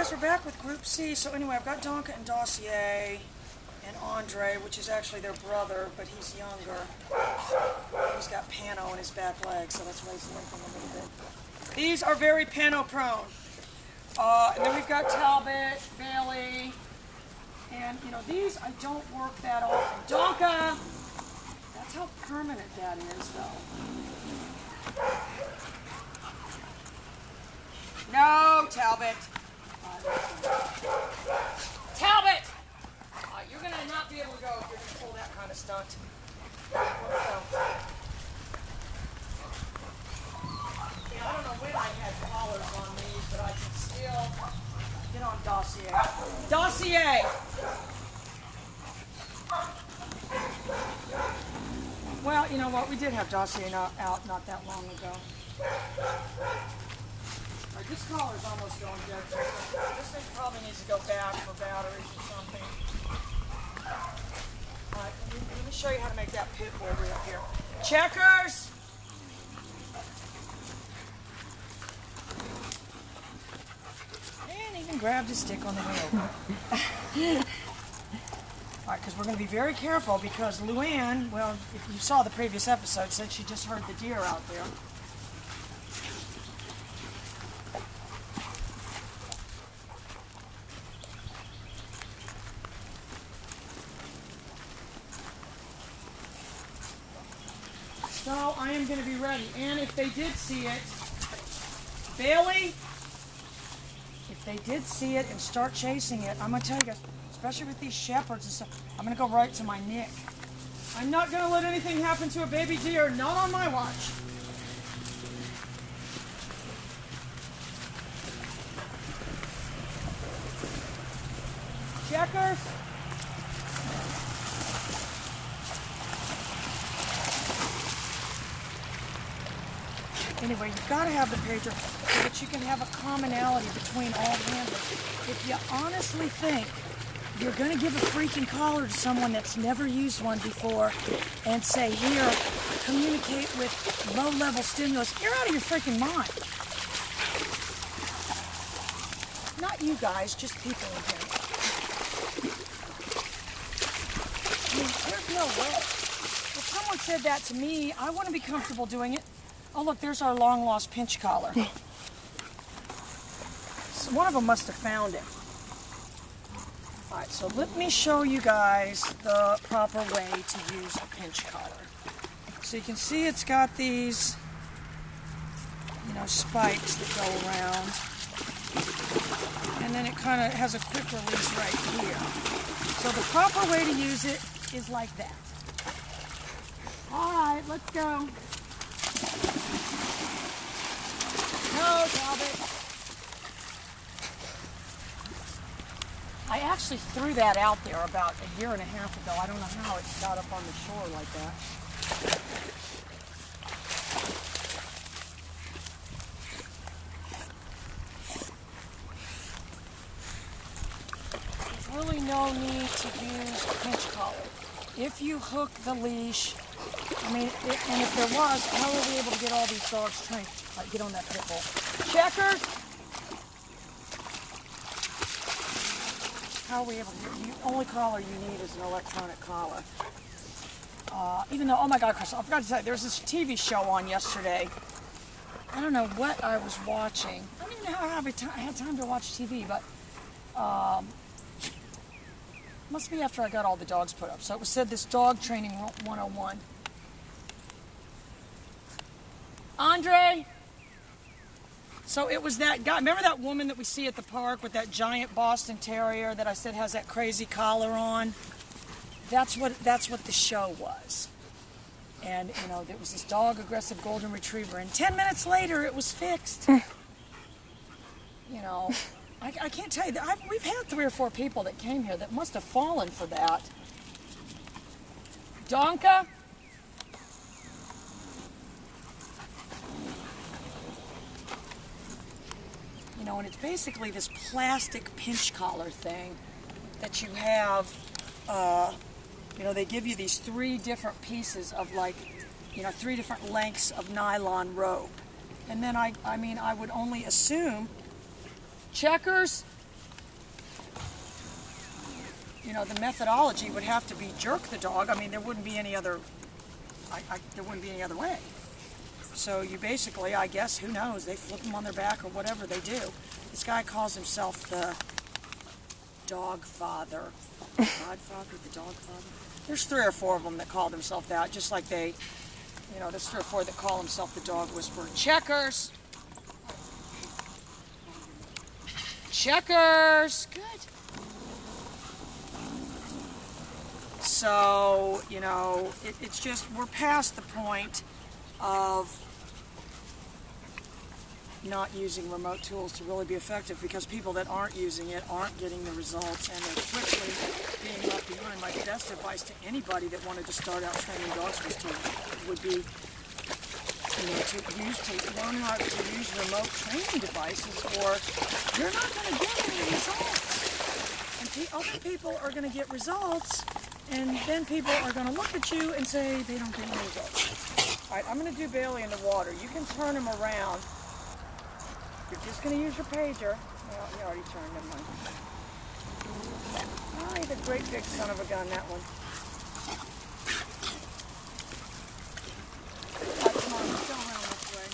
guys, we're back with Group C. So anyway, I've got Donka and Dossier and Andre, which is actually their brother, but he's younger. He's got pano in his back leg, so that's why he's limping a little bit. These are very pano prone. And then we've got Talbot, Bailey, and you know, these I don't work that often. Donka! That's how permanent that is, though. No, Talbot! Talbot! You're going to not be able to go if you're going to pull that kind of stunt. Yeah, I don't know when I had collars on these, but I can still get on Dossier. Dossier! Well, you know what? We did have Dossier out not that long ago. Alright, this collar's almost going dead. This thing probably needs to go back for batteries or something. Alright, let me show you how to make that pit order up here. Checkers! And even grabbed his stick on the way over. Alright, because we're going to be very careful because Luann, well, if you saw the previous episode, said she just heard the deer out there. So I am going to be ready. And if they did see it, Bailey, if they did see it and start chasing it, I'm going to tell you guys, especially with these shepherds and stuff, I'm going to go right to my neck. I'm not going to let anything happen to a baby deer, not on my watch. Checkers. Anyway, you've got to have the pager so that you can have a commonality between all handlers. If you honestly think you're going to give a freaking collar to someone that's never used one before and say, here, communicate with low-level stimulus, you're out of your freaking mind. Not you guys, just people in general. I mean, there's no way. If someone said that to me, I wouldn't be comfortable doing it. Oh, look, there's our long-lost pinch collar. So one of them must have found it. All right, so let me show you guys the proper way to use a pinch collar. So you can see it's got these, you know, spikes that go around. And then it kind of has a quick release right here. So the proper way to use it is like that. All right, let's go. No, Talbot. I actually threw that out there about a year and a half ago. I don't know how it got up on the shore like that. There's really no need to use a pinch collar. If you hook the leash, I mean, and if there was, how are we able to get all these dogs trained? All right, get on that pit bull. Checkers! How are we able to get the only collar you need is an electronic collar. Even though, oh my God, Chris, I forgot to tell you, there was this TV show on yesterday. I don't know what I was watching. I don't even know how I had time to watch TV, but must be after I got all the dogs put up. So it was said this dog training 101. Andre? So it was that guy. Remember that woman that we see at the park with that giant Boston Terrier that I said has that crazy collar on? That's what the show was. And, you know, there was this dog, aggressive golden retriever, and 10 minutes later it was fixed. You know, I can't tell you, we've had 3 or 4 people that came here that must have fallen for that. Donka? You know, and it's basically this plastic pinch collar thing that you have, you know, they give you these 3 different pieces of, like, you know, 3 different lengths of nylon rope. And then I mean, I would only assume, Checkers, you know, the methodology would have to be jerk the dog. I mean, there wouldn't be any other, there wouldn't be any other way. So you basically, I guess, who knows, they flip them on their back or whatever they do. This guy calls himself the dog father. Godfather, the dog father. There's 3 or 4 of them that call themselves that, just like they, you know, there's 3 or 4 that call themselves the dog whisperer. Checkers. Checkers. Good. So, you know, it's just, we're past the point of not using remote tools to really be effective, because people that aren't using it aren't getting the results, and they're quickly being left behind. My best advice to anybody that wanted to start out training dogs would be, you know, to learn how to use remote training devices, or you're not going to get any results. And other people are going to get results, and then people are going to look at you and say they don't get any results. All right, I'm going to do Bailey in the water. You can turn him around. You're just going to use your pager. Well, he already turned him. Oh, he's a great big son of a gun, that one. Come on, let's go around this way.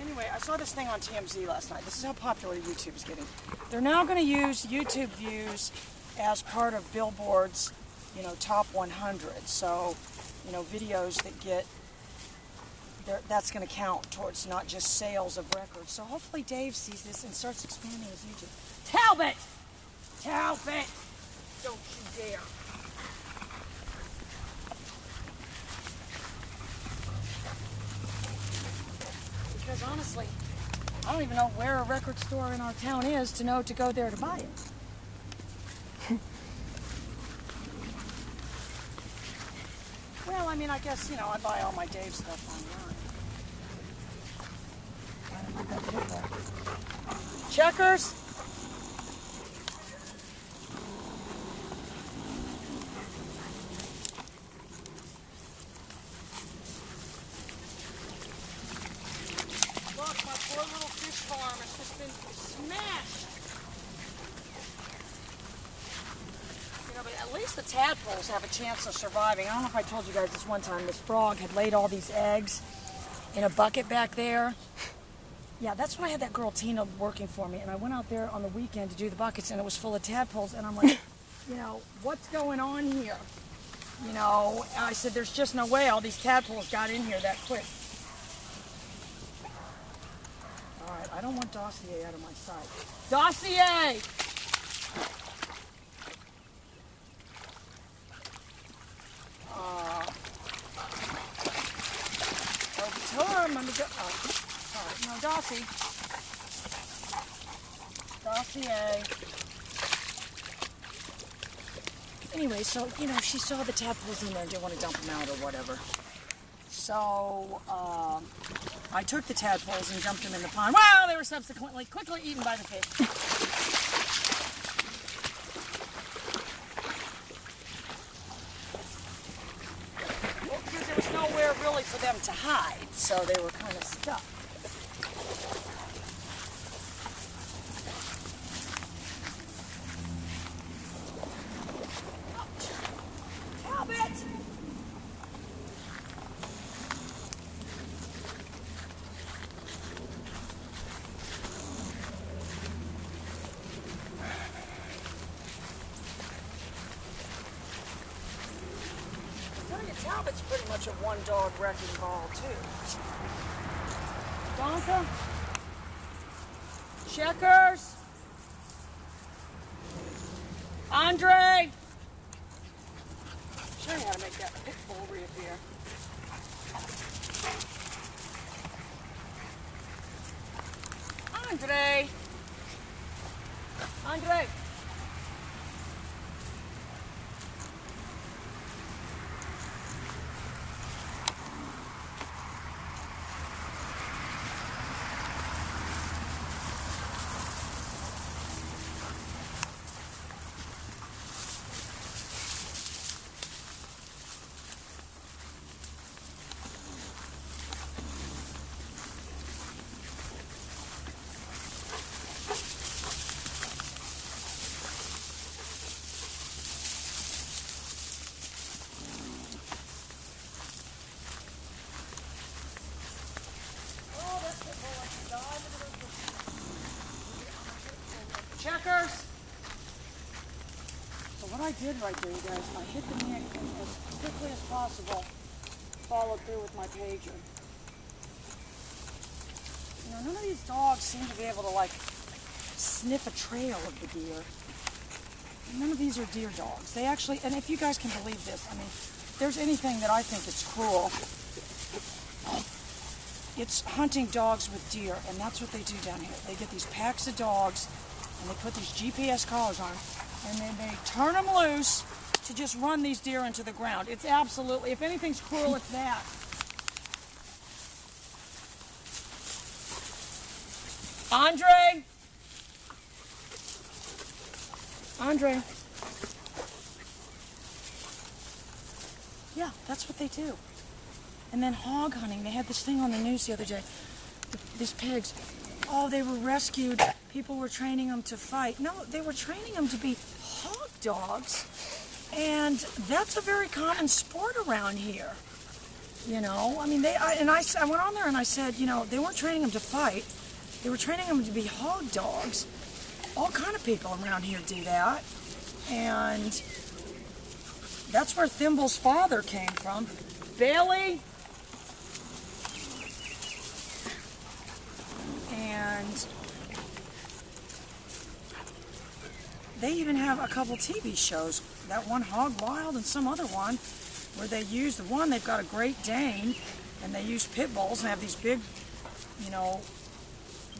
Anyway, I saw this thing on TMZ last night. This is how popular YouTube is getting. They're now going to use YouTube views as part of Billboard's, you know, top 100. So, you know, videos that get, that's going to count towards not just sales of records. So hopefully Dave sees this and starts expanding his YouTube. Talbot! Talbot! Don't you dare. Because honestly, I don't even know where a record store in our town is to know to go there to buy it. Well, I mean, I guess, you know, I buy all my Dave stuff online. Checkers? Look, my poor little fish farm has just been smashed. You know, but at least the tadpoles have a chance of surviving. I don't know if I told you guys this one time. This frog had laid all these eggs in a bucket back there. Yeah, that's why I had that girl Tina working for me. And I went out there on the weekend to do the buckets, and it was full of tadpoles. And I'm like, you know, what's going on here? You know, I said, there's just no way all these tadpoles got in here that quick. All right, I don't want Dossier out of my sight. Dossier! Let me go. Oh, sorry. No, Dossier. Dossier. Anyway, so, you know, she saw the tadpoles in there and didn't want to dump them out or whatever. So, I took the tadpoles and dumped them in the pond. Well, they were subsequently quickly eaten by the fish. Nowhere really for them to hide, so they were kind of stuck. Oh, Talbot! Talbot's pretty much a one-dog wrecking ball, too. Donka? Checkers? Andre? Show you how to make that pit bull reappear. Andre? Andre? what I did right there, you guys, I hit the nick and as quickly as possible followed through with my pager. You know, none of these dogs seem to be able to, like, sniff a trail of the deer. None of these are deer dogs. They actually, and if you guys can believe this, I mean, if there's anything that I think is cruel, it's hunting dogs with deer, and that's what they do down here. They get these packs of dogs, and they put these GPS collars on, and then they turn them loose to just run these deer into the ground. It's absolutely, if anything's cruel, it's that. Andre? Andre? Yeah, that's what they do. And then hog hunting, they had this thing on the news the other day. These pigs, oh, they were rescued. People were training them to fight. No, they were training them to be hog dogs. And that's a very common sport around here. You know, I mean, I went on there and I said, you know, they weren't training them to fight. They were training them to be hog dogs. All kind of people around here do that. And that's where Thimble's father came from. Bailey. And they even have a couple TV shows. That one, Hog Wild, and some other one, where they use the one, they've got a Great Dane, and they use pit bulls and have these big, you know,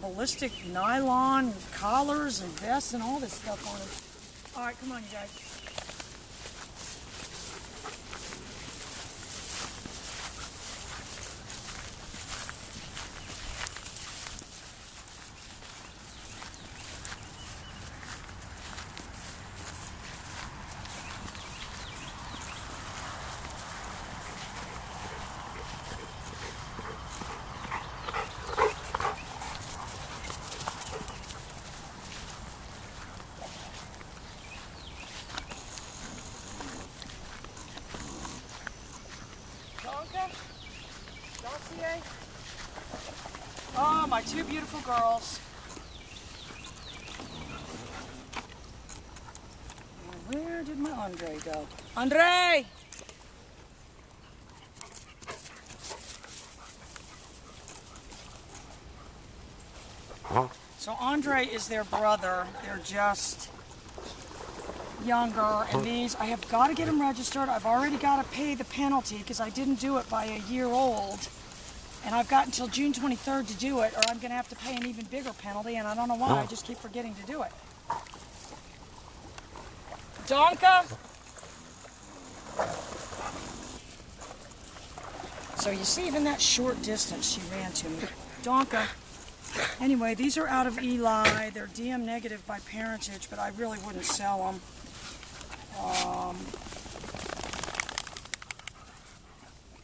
ballistic nylon collars and vests and all this stuff on it. All right, come on, you guys. Donka, Dossier. Oh, my two beautiful girls. And where did my Andre go? Andre! So Andre is their brother. They're just younger, and these, I have got to get them registered. I've already got to pay the penalty because I didn't do it by a year old, and I've got until June 23rd to do it, or I'm going to have to pay an even bigger penalty, and I don't know why. I just keep forgetting to do it. Donka. So you see, even that short distance she ran to me. Donka. Anyway, these are out of Eli. They're DM negative by parentage, but I really wouldn't sell them.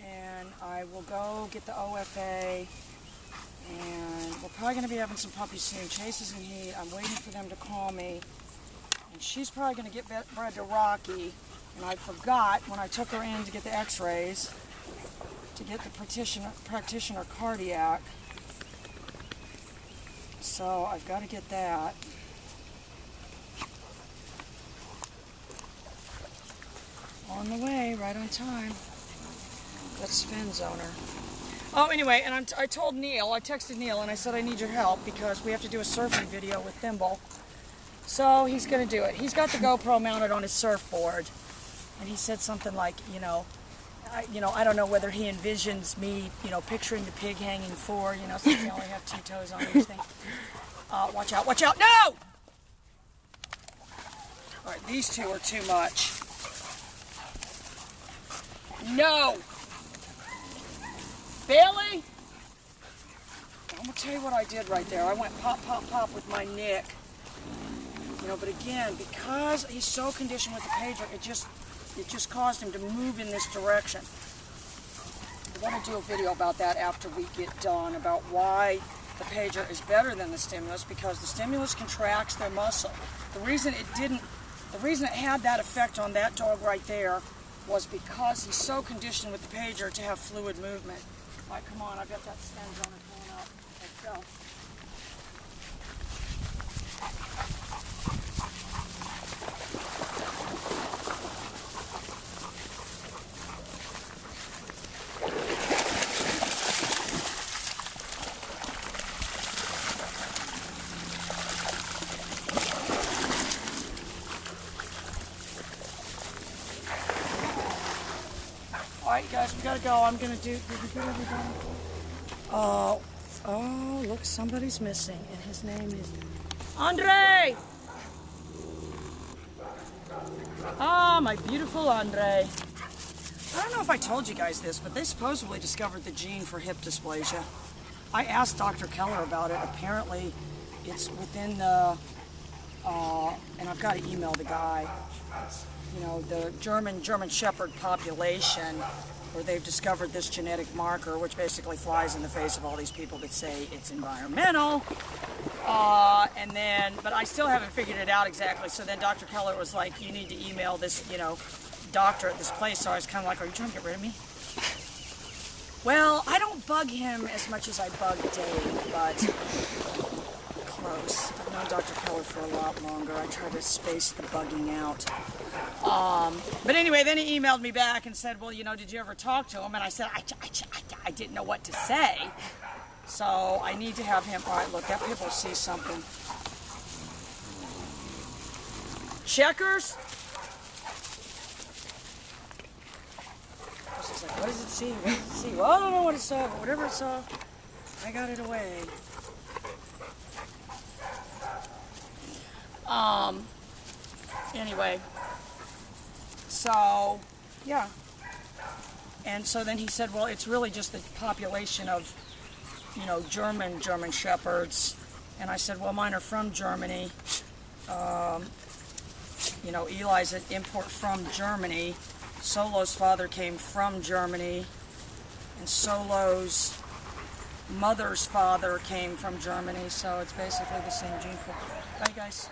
And I will go get the OFA, and we're probably going to be having some puppies soon. Chase is in heat. I'm waiting for them to call me, and she's probably going to get bred to Rocky. And I forgot when I took her in to get the x-rays to get the practitioner cardiac. So I've got to get that. On the way, right on time. That's Sven's owner. Oh, anyway, and I told Neil, I texted Neil, and I said I need your help because we have to do a surfing video with Thimble. So he's going to do it. He's got the GoPro mounted on his surfboard, and he said something like, I don't know whether he envisions me, picturing the pig hanging four, since they only have two toes on each thing. Watch out, watch out, no! All right, these two are too much. No! Bailey? I'm going to tell you what I did right there. I went pop, pop, pop with my Nick. But again, because he's so conditioned with the pager, it just caused him to move in this direction. We're going to do a video about that after we get done, about why the pager is better than the stimulus, because the stimulus contracts their muscle. The reason it had that effect on that dog right there was because he's so conditioned with the pager to have fluid movement. All right, come on, I've got that stem donor pulling up. Let's go. right, you guys, we gotta go. I'm gonna do. Did we get everything? Oh, look, somebody's missing, and his name is Andre. Ah, my beautiful Andre. I don't know if I told you guys this, but they supposedly discovered the gene for hip dysplasia. I asked Dr. Keller about it. Apparently, it's within the, and I've got to email the guy, the German Shepherd population, where they've discovered this genetic marker, which basically flies in the face of all these people that say it's environmental. But I still haven't figured it out exactly. So then Dr. Keller was like, you need to email this, doctor at this place. So I was kind of like, are you trying to get rid of me? Well, I don't bug him as much as I bug Dave, but close. I've known Dr. Keller for a lot longer. I try to space the bugging out. But anyway, then he emailed me back and said, well, did you ever talk to him? And I said, I didn't know what to say. So I need to have him. All right, look, that people see something. Checkers? She's like, what does it see? What does it see? Well, I don't know what it saw, but whatever it saw, I got it away. Anyway, so, yeah. And so then he said, well, it's really just the population of, German Shepherds. And I said, well, mine are from Germany. Eli's an import from Germany. Solo's father came from Germany. And Solo's mother's father came from Germany. So it's basically the same gene pool. Bye, guys.